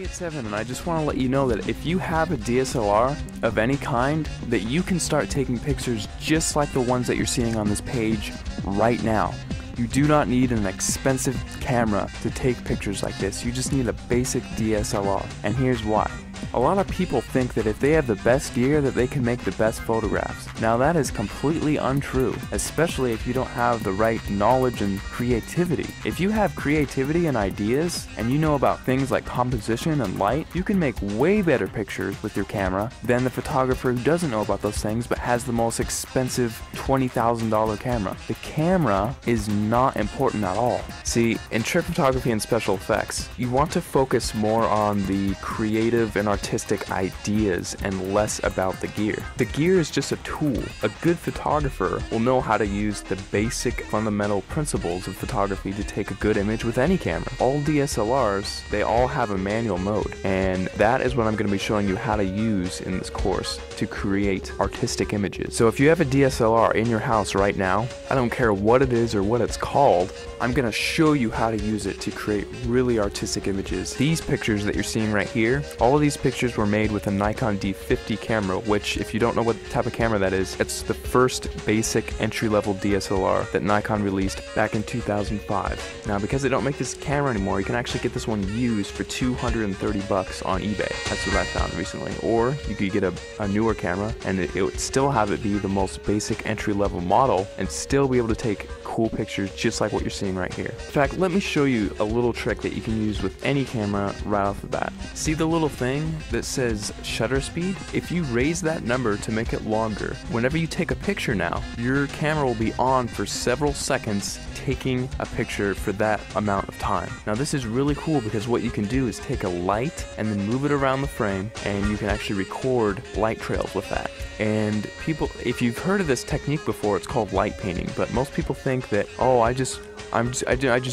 it's Evan, and I just want to let you know that if you have a DSLR of any kind, that you can start taking pictures just like the ones that you're seeing on this page right now. You do not need an expensive camera to take pictures like this. You just need a basic DSLR, and here's why. A lot of people think that if they have the best gear that they can make the best photographs. Now that is completely untrue, especially if you don't have the right knowledge and creativity. If you have creativity and ideas, and you know about things like composition and light, you can make way better pictures with your camera than the photographer who doesn't know about those things but has the most expensive $20,000 camera. The camera is not important at all. See, in trick photography and special effects, you want to focus more on the creative and artistic ideas and less about the gear. The gear is just a tool. A good photographer will know how to use the basic fundamental principles of photography to take a good image with any camera. All DSLRs, they all have a manual mode, and that is what I'm going to be showing you how to use in this course to create artistic images. So if you have a DSLR in your house right now, I don't care what it is or what it's called, I'm going to show you how to use it to create really artistic images. These pictures that you're seeing right here, all of these pictures were made with a Nikon D50 camera, which, if you don't know what type of camera that is, it's the first basic entry-level DSLR that Nikon released back in 2005. Now, because they don't make this camera anymore, you can actually get this one used for $230 on eBay. That's what I found recently. Or you could get a newer camera, and it would still have it be the most basic entry-level model and still be able to take cool pictures just like what you're seeing right here. In fact, let me show you a little trick that you can use with any camera right off the bat. See the little thing that says shutter speed? If you raise that number to make it longer, whenever you take a picture now, your camera will be on for several seconds taking a picture for that amount of time. Now this is really cool because what you can do is take a light and then move it around the frame, and you can actually record light trails with that. And people, if you've heard of this technique before, it's called light painting, but most people think that, oh, I just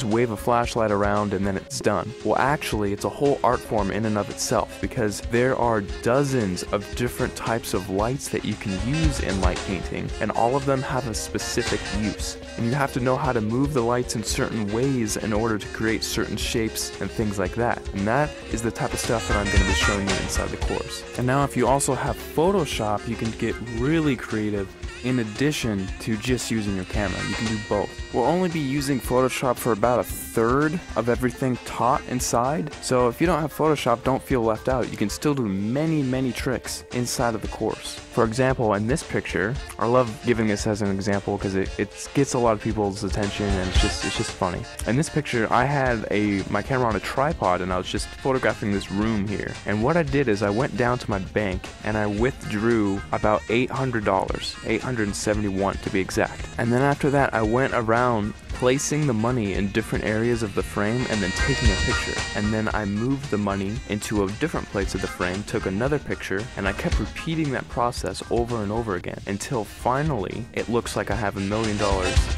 wave a flashlight around and then it's done. Well, actually, it's a whole art form in and of itself, because there are dozens of different types of lights that you can use in light painting, and all of them have a specific use. And you have to know how to move the lights in certain ways in order to create certain shapes and things like that. And that is the type of stuff that I'm going to be showing you inside the course. And now if you also have Photoshop, you can get really creative in addition to just using your camera. You can do both. We'll only be using Photoshop for about a third of everything taught inside, so if you don't have Photoshop, don't feel left out. You can still do many tricks inside of the course. For example, in this picture, I love giving this as an example because it gets a lot of people's attention, and it's just funny. In this picture, I had my camera on a tripod, and I was just photographing this room here. And what I did is I went down to my bank and I withdrew about $800, $871 to be exact. And then after that, I went around placing the money in different areas of the frame and then taking a picture. And then I moved the money into a different place of the frame, took another picture, and I kept repeating that process over and over again until finally it looks like I have $1 million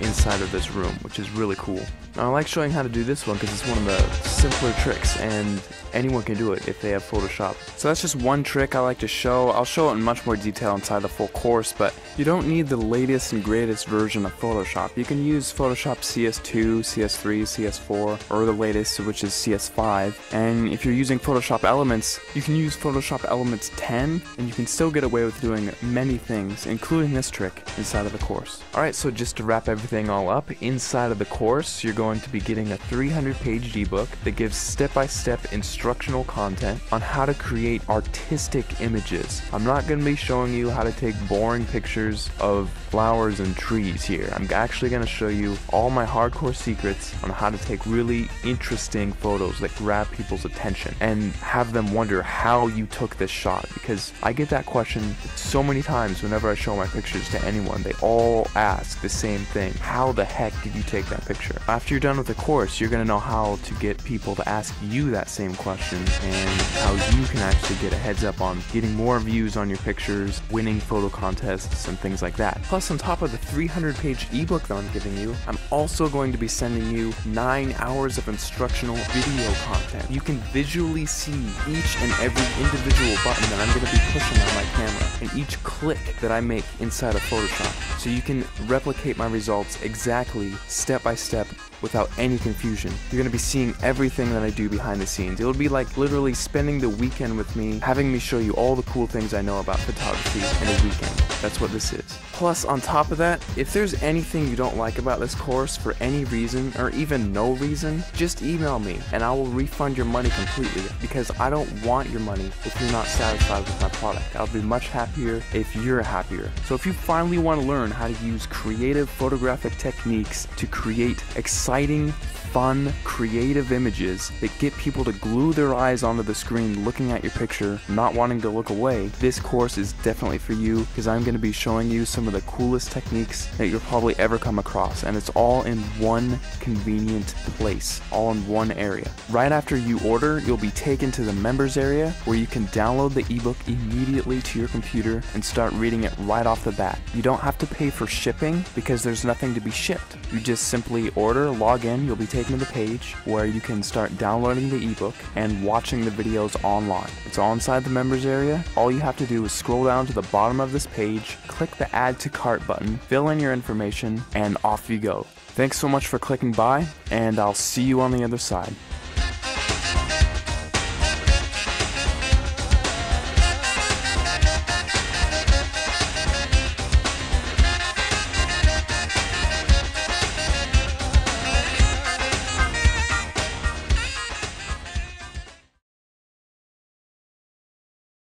inside of this room, which is really cool. Now, I like showing how to do this one because it's one of the simpler tricks, and anyone can do it if they have Photoshop. So that's just one trick I like to show. I'll show it in much more detail inside the full course, but you don't need the latest and greatest version of Photoshop. You can use Photoshop CS2, CS3, CS4, or the latest, which is CS5. And if you're using Photoshop Elements, you can use Photoshop Elements 10, and you can still get away with doing many things, including this trick, inside of the course. Alright, so just to wrap everything all up, inside of the course, you're going to be getting a 300-page ebook that gives step-by-step instructional content on how to create artistic images. I'm not going to be showing you how to take boring pictures of flowers and trees here. I'm actually going to show you all my hardcore secrets on how to take really interesting photos that grab people's attention and have them wonder how you took this shot, because I get that question so many times whenever I show my pictures to anyone. They all ask the same thing: how the heck did you take that picture? After you're done with the course, you're going to know how to get people to ask you that same question, and how you can actually get a heads up on getting more views on your pictures, winning photo contests, and things like that. Plus, on top of the 300-page ebook that I'm giving you, I'm also also going to be sending you 9 hours of instructional video content. You can visually see each and every individual button that I'm going to be pushing on my camera and each click that I make inside of Photoshop, so you can replicate my results exactly, step by step, without any confusion. You're going to be seeing everything that I do behind the scenes. It'll be like literally spending the weekend with me, having me show you all the cool things I know about photography in a weekend. That's what this is. Plus, on top of that, if there's anything you don't like about this course for any reason, or even no reason, just email me and I will refund your money completely, because I don't want your money if you're not satisfied with my product. I'll be much happier if you're happier. So if you finally want to learn how to use creative photographic techniques to create exciting, fun, creative images that get people to glue their eyes onto the screen looking at your picture, not wanting to look away, this course is definitely for you, because I'm going to be showing you some of the coolest techniques that you'll probably ever come across, and it's all in one convenient place, all in one area. Right after you order, you'll be taken to the members area where you can download the ebook immediately to your computer and start reading it right off the bat. You don't have to pay for shipping because there's nothing to be shipped. You just simply order, log in, you'll be taken to the page where you can start downloading the ebook and watching the videos online. It's all inside the members area. All you have to do is scroll down to the bottom of this page, click the add to cart button, fill in your information, and off you go. Thanks so much for clicking by, and I'll see you on the other side.